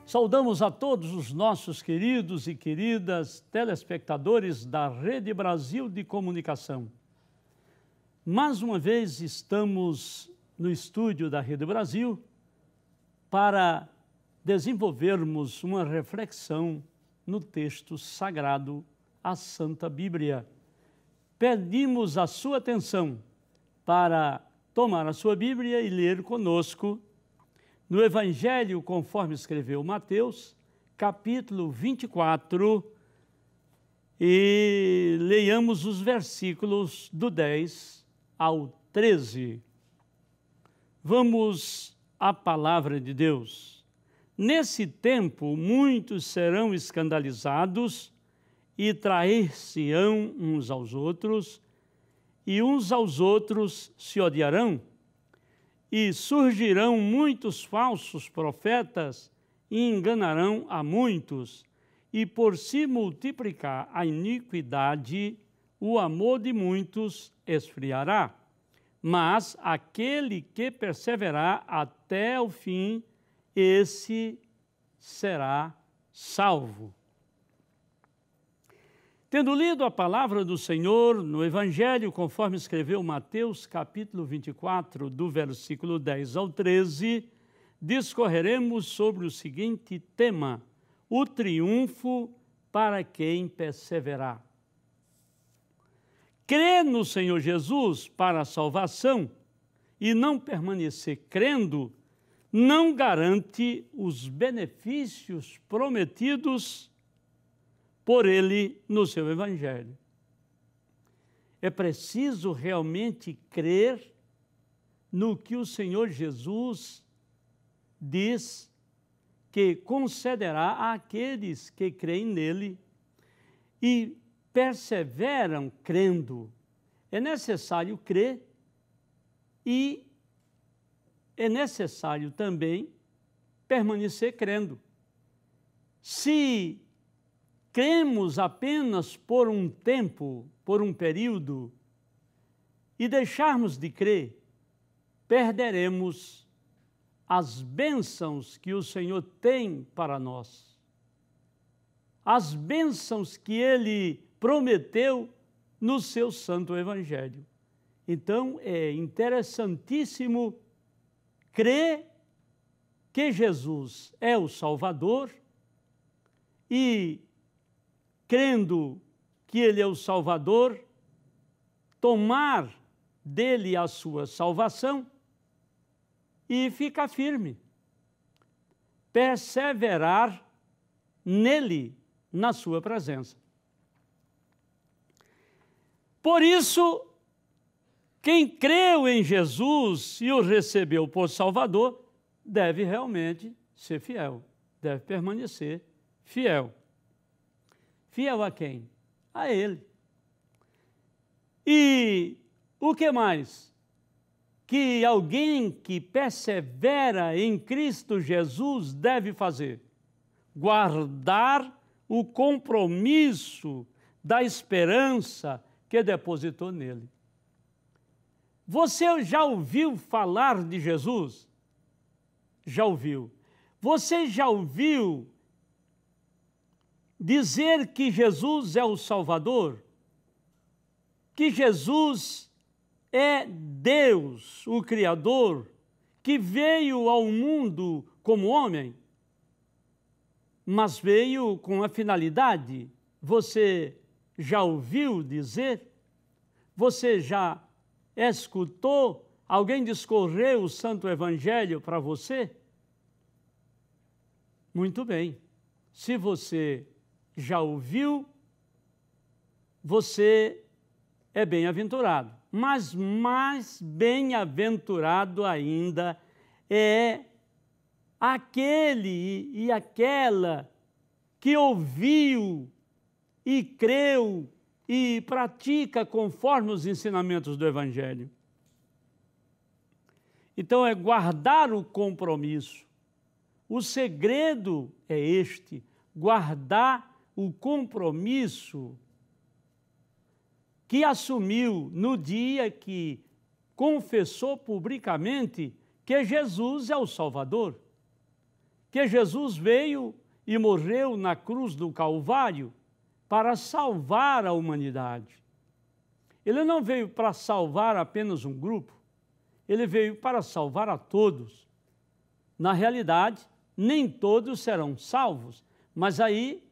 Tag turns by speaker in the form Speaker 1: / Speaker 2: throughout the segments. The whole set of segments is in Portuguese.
Speaker 1: Saudamos a todos os nossos queridos e queridas telespectadores da Rede Brasil de Comunicação. Mais uma vez estamos no estúdio da Rede Brasil para desenvolvermos uma reflexão no texto sagrado, a Santa Bíblia. Pedimos a sua atenção para tomar a sua Bíblia e ler conosco no Evangelho conforme escreveu Mateus, capítulo 24, e leiamos os versículos do 10 ao 13. Vamos à palavra de Deus. Nesse tempo, muitos serão escandalizados e trair-se-ão uns aos outros, e uns aos outros se odiarão. E surgirão muitos falsos profetas e enganarão a muitos. E por se multiplicar a iniquidade, o amor de muitos esfriará. Mas aquele que perseverar até o fim, esse será salvo. Tendo lido a palavra do Senhor no Evangelho, conforme escreveu Mateus, capítulo 24, do versículo 10 ao 13, discorreremos sobre o seguinte tema: o triunfo para quem perseverar. Crer no Senhor Jesus para a salvação e não permanecer crendo não garante os benefícios prometidos por ele no seu Evangelho. É preciso realmente crer no que o Senhor Jesus diz que concederá àqueles que creem nele e perseveram crendo. É necessário crer e é necessário também permanecer crendo. Se cremos apenas por um tempo, por um período, e deixarmos de crer, perderemos as bênçãos que o Senhor tem para nós, as bênçãos que Ele prometeu no seu Santo Evangelho. Então, é interessantíssimo crer que Jesus é o Salvador e, crendo que Ele é o Salvador, tomar dele a sua salvação e ficar firme, perseverar nele, na sua presença. Por isso, quem creu em Jesus e o recebeu por Salvador, deve realmente ser fiel, deve permanecer fiel. Fiel a quem? A Ele. E o que mais? Que alguém que persevera em Cristo Jesus deve fazer? Guardar o compromisso da esperança que depositou nele. Você já ouviu falar de Jesus? Já ouviu. Você já ouviu dizer que Jesus é o Salvador? Que Jesus é Deus, o Criador, que veio ao mundo como homem, mas veio com a finalidade? Você já ouviu dizer? Você já escutou alguém discorrer o Santo Evangelho para você? Muito bem. Se você já ouviu, você é bem-aventurado. Mas mais bem-aventurado ainda é aquele e aquela que ouviu e creu e pratica conforme os ensinamentos do Evangelho. Então, é guardar o compromisso. O segredo é este: guardar o compromisso que assumiu no dia que confessou publicamente que Jesus é o Salvador, que Jesus veio e morreu na cruz do Calvário para salvar a humanidade. Ele não veio para salvar apenas um grupo, ele veio para salvar a todos. Na realidade, nem todos serão salvos, mas aí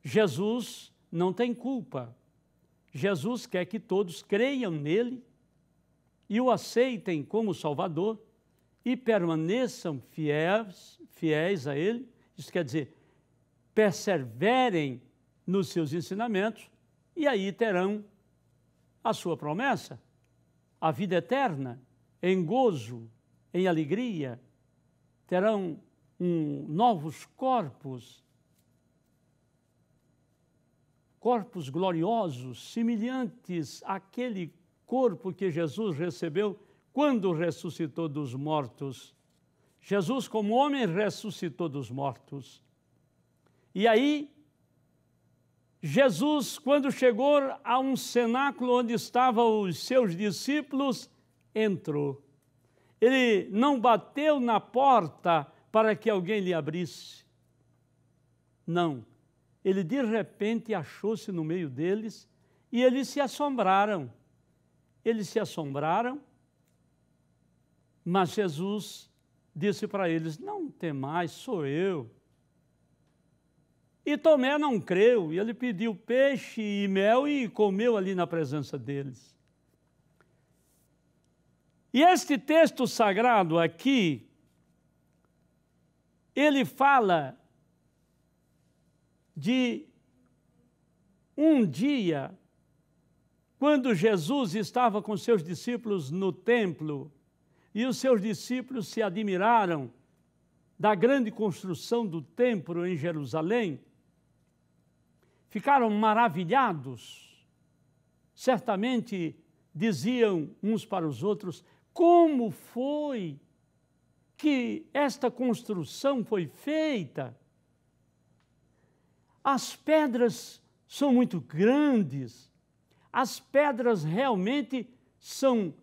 Speaker 1: Jesus não tem culpa. Jesus quer que todos creiam nele e o aceitem como Salvador e permaneçam fiéis a ele. Isso quer dizer, perseverem nos seus ensinamentos e aí terão a sua promessa, a vida eterna, em gozo, em alegria, terão novos corpos gloriosos, semelhantes àquele corpo que Jesus recebeu quando ressuscitou dos mortos. Jesus, como homem, ressuscitou dos mortos. E aí, Jesus, quando chegou a um cenáculo onde estavam os seus discípulos, entrou. Ele não bateu na porta para que alguém lhe abrisse. Não. Ele de repente achou-se no meio deles e eles se assombraram. Eles se assombraram, mas Jesus disse para eles: não temais, sou eu. E Tomé não creu, e ele pediu peixe e mel e comeu ali na presença deles. E este texto sagrado aqui, ele fala de um dia, quando Jesus estava com seus discípulos no templo, e os seus discípulos se admiraram da grande construção do templo em Jerusalém, ficaram maravilhados, certamente diziam uns para os outros: como foi que esta construção foi feita? As pedras são muito grandes, as pedras realmente são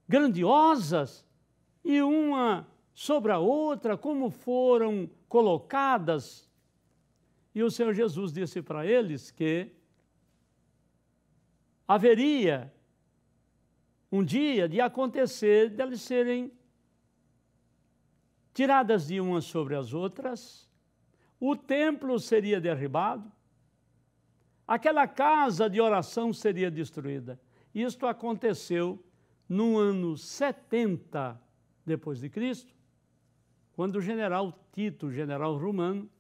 Speaker 1: grandiosas, e uma sobre a outra, como foram colocadas. E o Senhor Jesus disse para eles que haveria um dia de acontecer delas serem tiradas de umas sobre as outras, o templo seria derribado, aquela casa de oração seria destruída. Isto aconteceu no ano 70 depois de Cristo, quando o general Tito, general romano,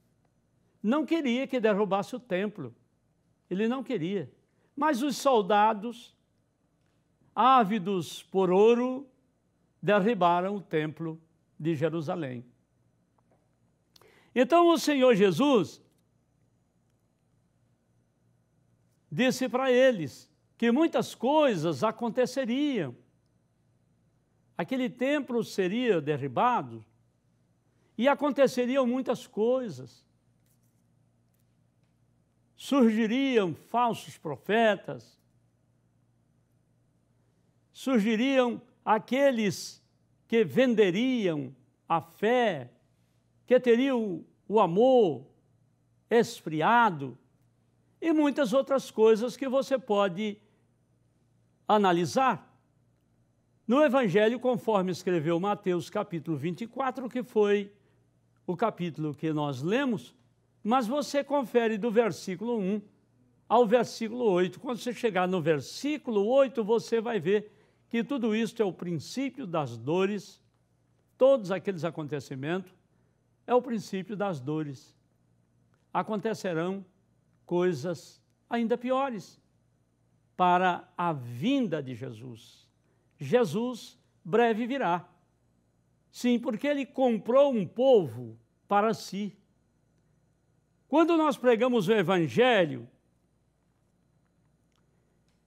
Speaker 1: não queria que derrubasse o templo. Ele não queria. Mas os soldados, ávidos por ouro, derribaram o templo de Jerusalém. Então o Senhor Jesus disse para eles que muitas coisas aconteceriam. Aquele templo seria derribado e aconteceriam muitas coisas. Surgiriam falsos profetas, surgiriam aqueles que venderiam a fé, que teriam o amor esfriado e muitas outras coisas que você pode analisar. No Evangelho, conforme escreveu Mateus capítulo 24, que foi o capítulo que nós lemos, mas você confere do versículo 1 ao versículo 8. Quando você chegar no versículo 8, você vai ver que tudo isso é o princípio das dores, todos aqueles acontecimentos, é o princípio das dores. Acontecerão coisas ainda piores para a vinda de Jesus. Jesus breve virá. Sim, porque ele comprou um povo para si. Quando nós pregamos o Evangelho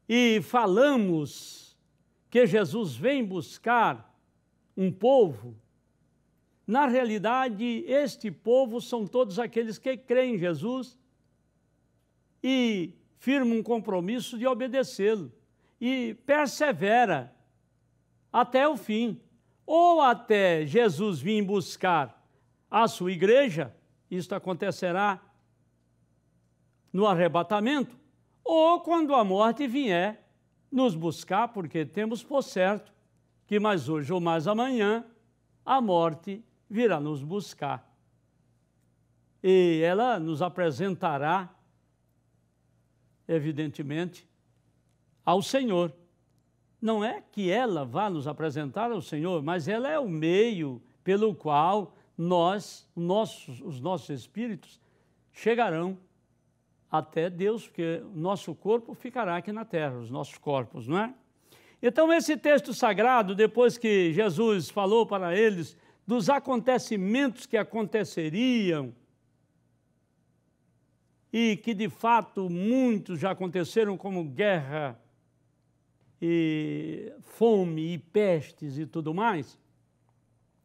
Speaker 1: e falamos que Jesus vem buscar um povo, na realidade, este povo são todos aqueles que creem em Jesus e firmam um compromisso de obedecê-lo e persevera até o fim, ou até Jesus vir buscar a sua igreja, isto acontecerá no arrebatamento, ou quando a morte vier nos buscar, porque temos por certo que mais hoje ou mais amanhã a morte virá nos buscar. E ela nos apresentará, evidentemente, ao Senhor. Não é que ela vá nos apresentar ao Senhor, mas ela é o meio pelo qual os nossos espíritos chegarão até Deus, porque o nosso corpo ficará aqui na terra, os nossos corpos, não é? Então, esse texto sagrado, depois que Jesus falou para eles dos acontecimentos que aconteceriam, e que, de fato, muitos já aconteceram, como guerra, e fome, e pestes e tudo mais,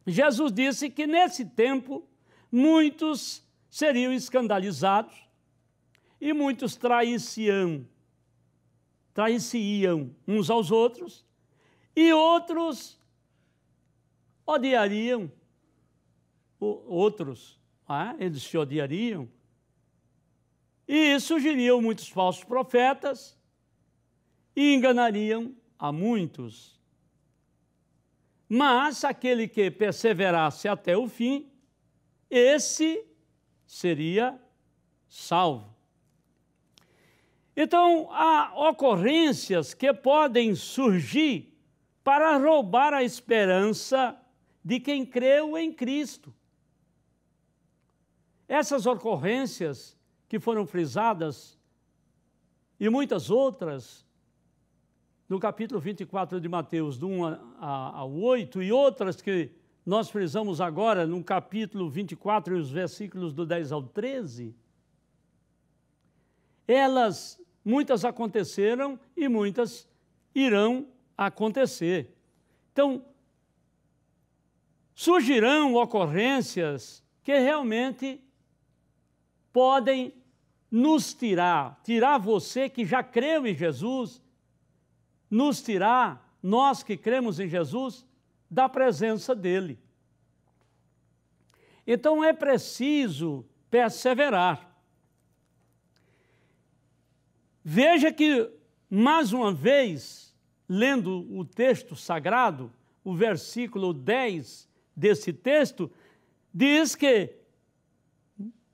Speaker 1: Jesus disse que, nesse tempo, muitos seriam escandalizados e muitos trair-se-iam uns aos outros, e outros odiariam outros, eles se odiariam, e surgiriam muitos falsos profetas e enganariam a muitos. Mas aquele que perseverasse até o fim, esse seria salvo. Então, há ocorrências que podem surgir para roubar a esperança de quem creu em Cristo. Essas ocorrências que foram frisadas, e muitas outras, no capítulo 24 de Mateus, do 1 ao 8, e outras que nós frisamos agora no capítulo 24, e os versículos do 10 ao 13, muitas aconteceram e muitas irão acontecer. Então, surgirão ocorrências que realmente podem nos tirar você que já creu em Jesus, nos tirar, nós que cremos em Jesus, da presença dele. Então é preciso perseverar. Veja que, mais uma vez, lendo o texto sagrado, o versículo 10 desse texto, diz que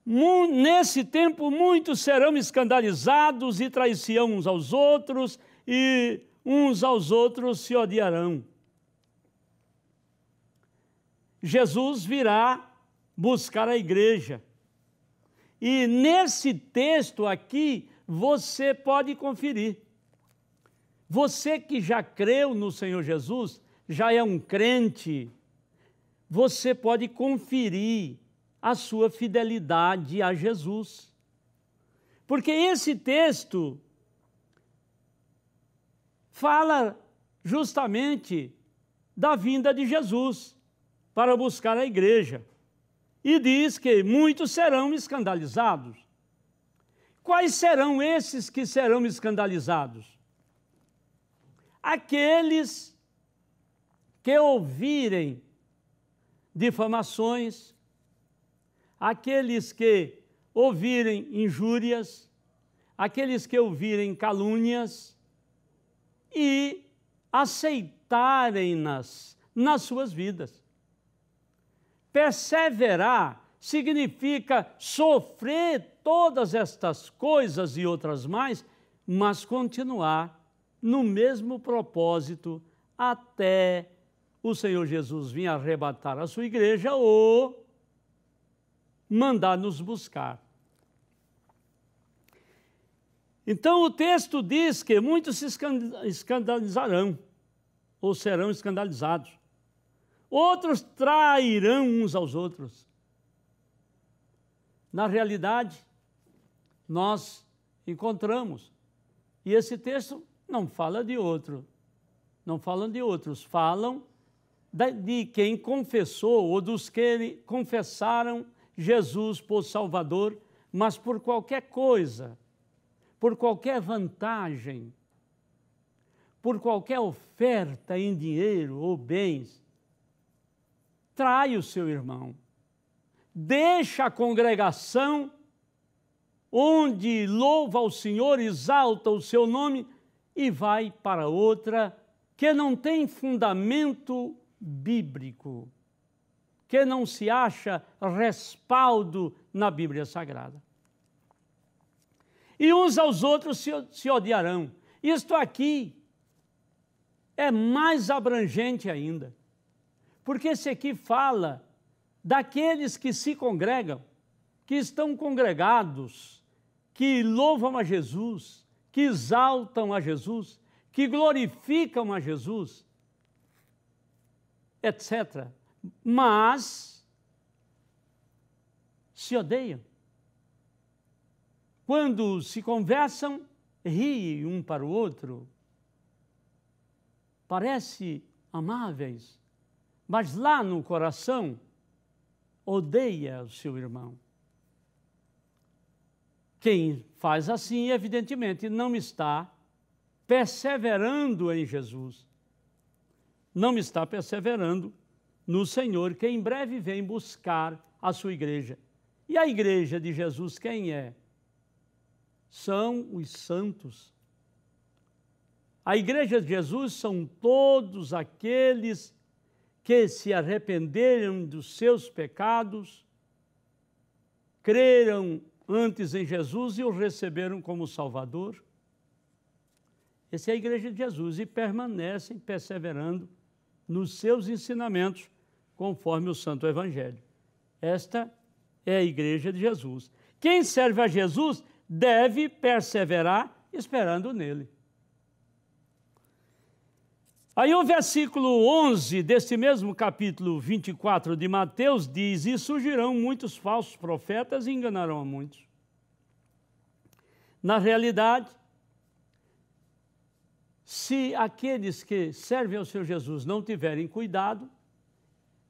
Speaker 1: nesse tempo muitos serão escandalizados e trair-se-ão uns aos outros, e uns aos outros se odiarão. Jesus virá buscar a igreja. E nesse texto aqui, você pode conferir. Você que já creu no Senhor Jesus, já é um crente, você pode conferir a sua fidelidade a Jesus. Porque esse texto fala justamente da vinda de Jesus para buscar a igreja. E diz que muitos serão escandalizados. Quais serão esses que serão escandalizados? Aqueles que ouvirem difamações, aqueles que ouvirem injúrias, aqueles que ouvirem calúnias e aceitarem-nas nas suas vidas. Perseverar significa sofrer todas estas coisas e outras mais, mas continuar no mesmo propósito até o Senhor Jesus vir arrebatar a sua igreja ou mandar nos buscar. Então o texto diz que muitos se escandalizarão ou serão escandalizados. Outros trairão uns aos outros. Na realidade, nós encontramos, e esse texto não fala de outro, não falam de outros, falam de quem confessou ou dos que confessaram Jesus por Salvador, mas por qualquer coisa, por qualquer vantagem, por qualquer oferta em dinheiro ou bens, trai o seu irmão, deixa a congregação onde louva ao Senhor, exalta o seu nome e vai para outra que não tem fundamento bíblico, que não se acha respaldo na Bíblia Sagrada. E uns aos outros se odiarão. Isto aqui é mais abrangente ainda, porque esse aqui fala daqueles que se congregam, que estão congregados, que louvam a Jesus, que exaltam a Jesus, que glorificam a Jesus, etc. Mas se odeiam. Quando se conversam, riem um para o outro, parece amáveis, mas lá no coração odeia o seu irmão. Quem faz assim, evidentemente, não está perseverando em Jesus. Não está perseverando no Senhor, que em breve vem buscar a sua igreja. E a igreja de Jesus quem é? São os santos. A igreja de Jesus são todos aqueles que se arrependeram dos seus pecados, creram antes em Jesus e o receberam como Salvador. Essa é a igreja de Jesus e permanecem perseverando nos seus ensinamentos conforme o Santo Evangelho. Esta é a igreja de Jesus. Quem serve a Jesus deve perseverar esperando nele. Aí o versículo 11 deste mesmo capítulo 24 de Mateus diz: e surgirão muitos falsos profetas e enganarão a muitos. Na realidade, se aqueles que servem ao Senhor Jesus não tiverem cuidado,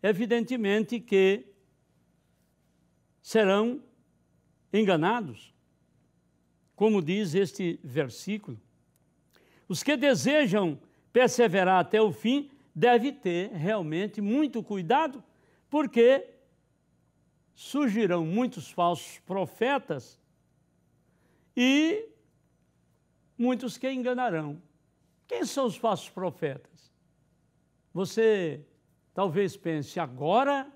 Speaker 1: evidentemente que serão enganados, como diz este versículo. Os que desejam perseverar até o fim devem ter realmente muito cuidado, porque surgirão muitos falsos profetas e muitos que enganarão. Quem são os falsos profetas? Você talvez pense, agora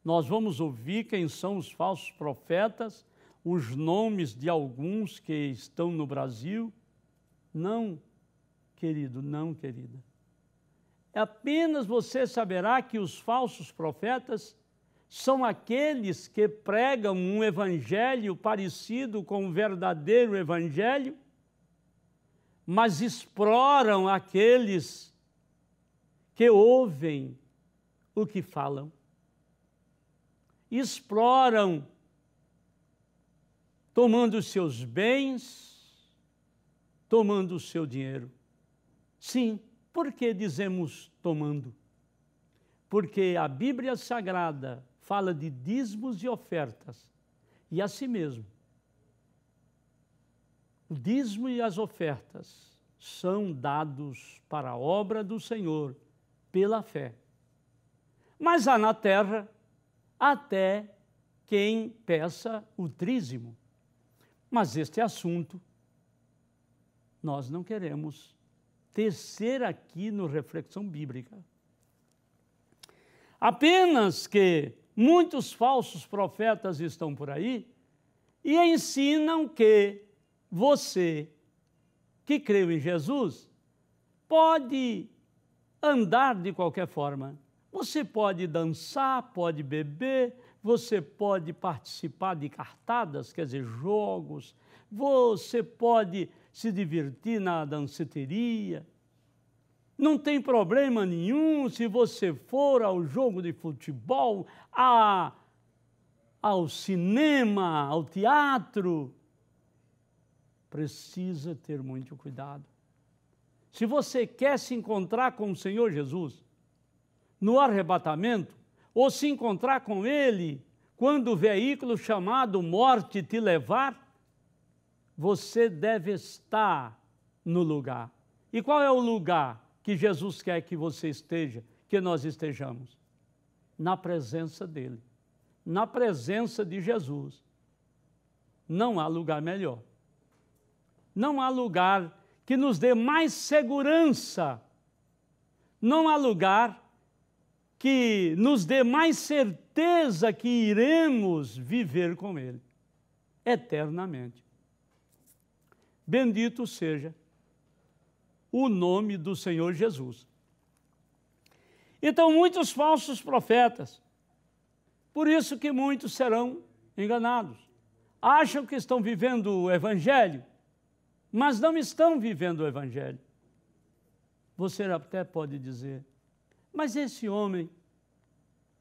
Speaker 1: nós vamos ouvir quem são os falsos profetas, os nomes de alguns que estão no Brasil. Não, querido, não, querida. Apenas você saberá que os falsos profetas são aqueles que pregam um evangelho parecido com o verdadeiro evangelho, mas exploram aqueles que ouvem o que falam. Exploram, tomando os seus bens, tomando o seu dinheiro. Sim, por que dizemos tomando? Porque a Bíblia Sagrada fala de dízimos e ofertas, e assim mesmo. O dízimo e as ofertas são dados para a obra do Senhor pela fé. Mas há na terra até quem peça o trízimo. Mas este assunto nós não queremos tecer aqui no Reflexão Bíblica. Apenas que muitos falsos profetas estão por aí e ensinam que você, que creu em Jesus, pode andar de qualquer forma. Você pode dançar, pode beber, você pode participar de cartadas, quer dizer, jogos, você pode se divertir na danceteria. Não tem problema nenhum se você for ao jogo de futebol, ao cinema, ao teatro. Precisa ter muito cuidado. Se você quer se encontrar com o Senhor Jesus, no arrebatamento, ou se encontrar com Ele quando o veículo chamado morte te levar, você deve estar no lugar. E qual é o lugar que Jesus quer que você esteja, que nós estejamos? Na presença dEle, na presença de Jesus. Não há lugar melhor. Não há lugar que nos dê mais segurança. Não há lugar que nos dê mais certeza que iremos viver com Ele eternamente. Bendito seja o nome do Senhor Jesus. Então, muitos falsos profetas, por isso que muitos serão enganados. Acham que estão vivendo o Evangelho, mas não estão vivendo o Evangelho. Você até pode dizer, mas esse homem,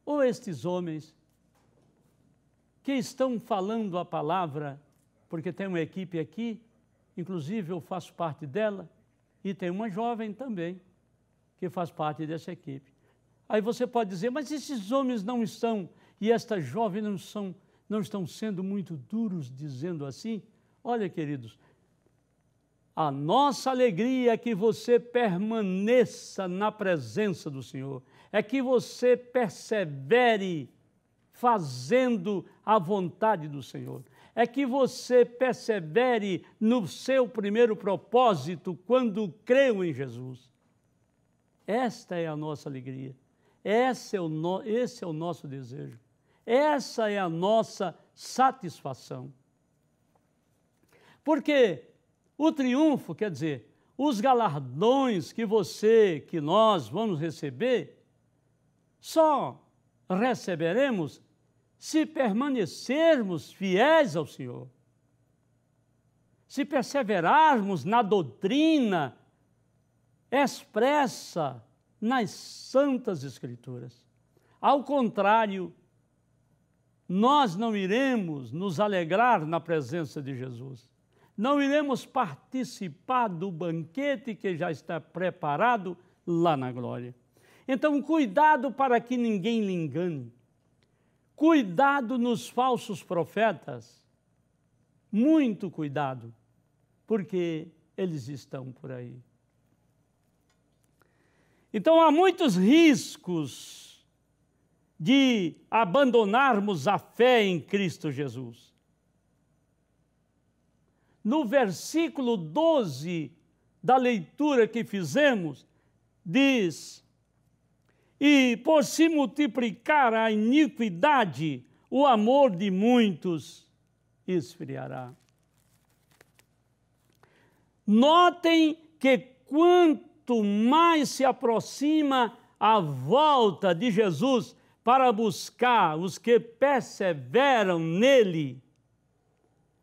Speaker 1: ou estes homens, que estão falando a palavra, porque tem uma equipe aqui, inclusive eu faço parte dela, e tem uma jovem também, que faz parte dessa equipe. Aí você pode dizer, mas esses homens não estão, e esta jovem não estão sendo muito duros dizendo assim? Olha, queridos, a nossa alegria é que você permaneça na presença do Senhor, é que você persevere fazendo a vontade do Senhor, é que você persevere no seu primeiro propósito quando creu em Jesus. Esta é a nossa alegria, esse é o nosso desejo, essa é a nossa satisfação. Porque o triunfo, quer dizer, os galardões que nós vamos receber, só receberemos se permanecermos fiéis ao Senhor, se perseverarmos na doutrina expressa nas Santas Escrituras. Ao contrário, nós não iremos nos alegrar na presença de Jesus. Não iremos participar do banquete que já está preparado lá na glória. Então, cuidado para que ninguém lhe engane. Cuidado nos falsos profetas. Muito cuidado, porque eles estão por aí. Então, há muitos riscos de abandonarmos a fé em Cristo Jesus. No versículo 12 da leitura que fizemos, diz: e por se multiplicar a iniquidade, o amor de muitos esfriará. Notem que quanto mais se aproxima a volta de Jesus para buscar os que perseveram nele,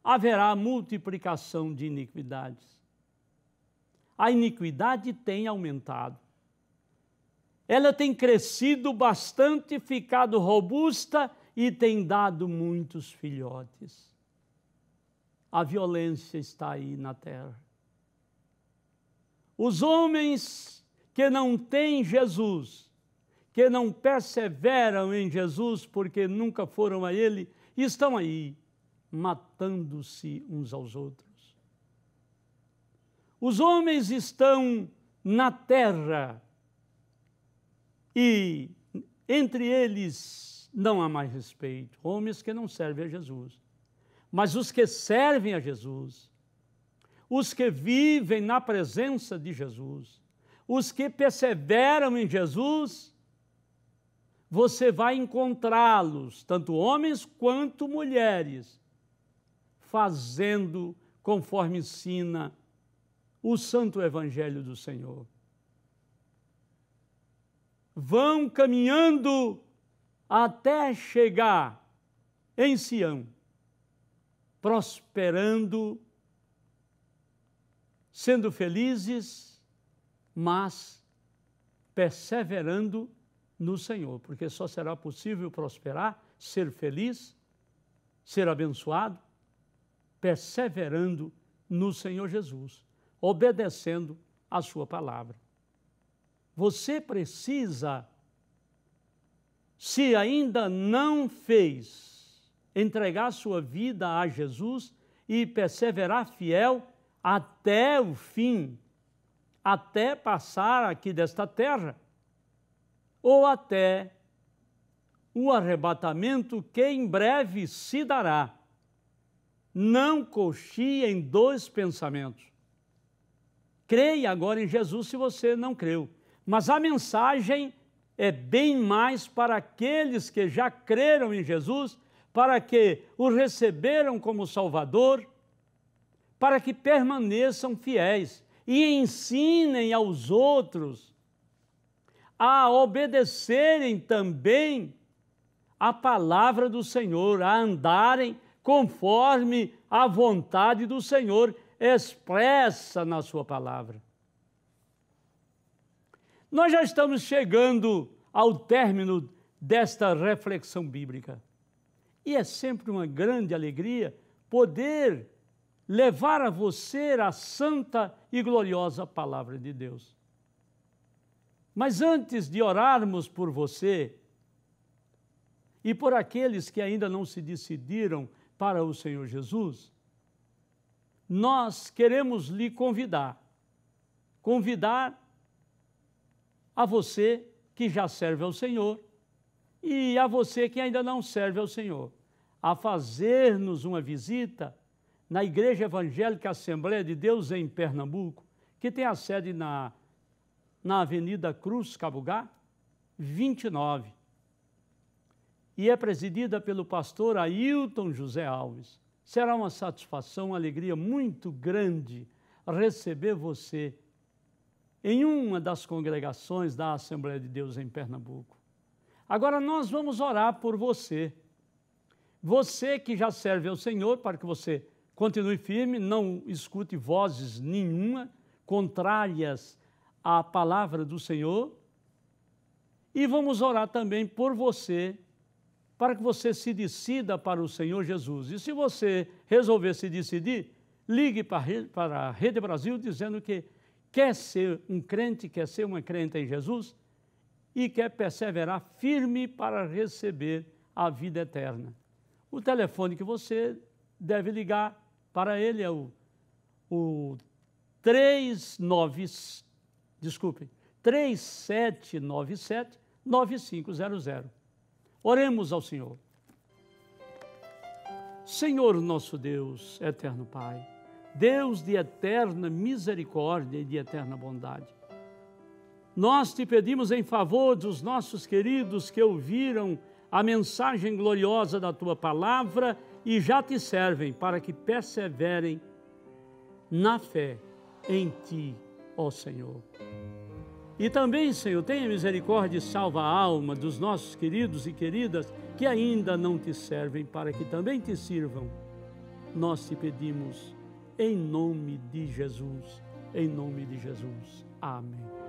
Speaker 1: haverá multiplicação de iniquidades. A iniquidade tem aumentado. Ela tem crescido bastante, ficado robusta e tem dado muitos filhotes. A violência está aí na terra. Os homens que não têm Jesus, que não perseveram em Jesus porque nunca foram a Ele, estão aí, matando-se uns aos outros. Os homens estão na terra e entre eles não há mais respeito. Homens que não servem a Jesus. Mas os que servem a Jesus, os que vivem na presença de Jesus, os que perseveram em Jesus, você vai encontrá-los, tanto homens quanto mulheres, fazendo conforme ensina o Santo Evangelho do Senhor. Vão caminhando até chegar em Sião, prosperando, sendo felizes, mas perseverando no Senhor, porque só será possível prosperar, ser feliz, ser abençoado, perseverando no Senhor Jesus, obedecendo a sua palavra. Você precisa se ainda não fez, entregar sua vida a Jesus e perseverar fiel até o fim, até passar aqui desta terra, ou até o arrebatamento que em breve se dará. Não cochie em dois pensamentos. Creia agora em Jesus se você não creu. Mas a mensagem é bem mais para aqueles que já creram em Jesus, para que o receberam como Salvador, para que permaneçam fiéis e ensinem aos outros a obedecerem também a palavra do Senhor, a andarem conforme a vontade do Senhor expressa na sua palavra. Nós já estamos chegando ao término desta reflexão bíblica. E é sempre uma grande alegria poder levar a você a santa e gloriosa palavra de Deus. Mas antes de orarmos por você e por aqueles que ainda não se decidiram para o Senhor Jesus, nós queremos lhe convidar a você que já serve ao Senhor e a você que ainda não serve ao Senhor, a fazer-nos uma visita na Igreja Evangélica Assembleia de Deus em Pernambuco, que tem a sede na Avenida Cruz Cabugá, 29, e é presidida pelo pastor Ailton José Alves. Será uma satisfação, uma alegria muito grande receber você em uma das congregações da Assembleia de Deus em Pernambuco. Agora nós vamos orar por você. Você que já serve ao Senhor, para que você continue firme, não escute vozes nenhuma contrárias à palavra do Senhor. E vamos orar também por você, para que você se decida para o Senhor Jesus. E se você resolver se decidir, ligue para a Rede Brasil dizendo que quer ser um crente, quer ser uma crente em Jesus e quer perseverar firme para receber a vida eterna. O telefone que você deve ligar para ele é o 3797-9500. Oremos ao Senhor. Senhor nosso Deus, eterno Pai, Deus de eterna misericórdia e de eterna bondade, nós te pedimos em favor dos nossos queridos que ouviram a mensagem gloriosa da Tua palavra e já te servem para que perseverem na fé em Ti, ó Senhor. E também, Senhor, tenha misericórdia e salva a alma dos nossos queridos e queridas que ainda não te servem, para que também te sirvam. Nós te pedimos em nome de Jesus, em nome de Jesus. Amém.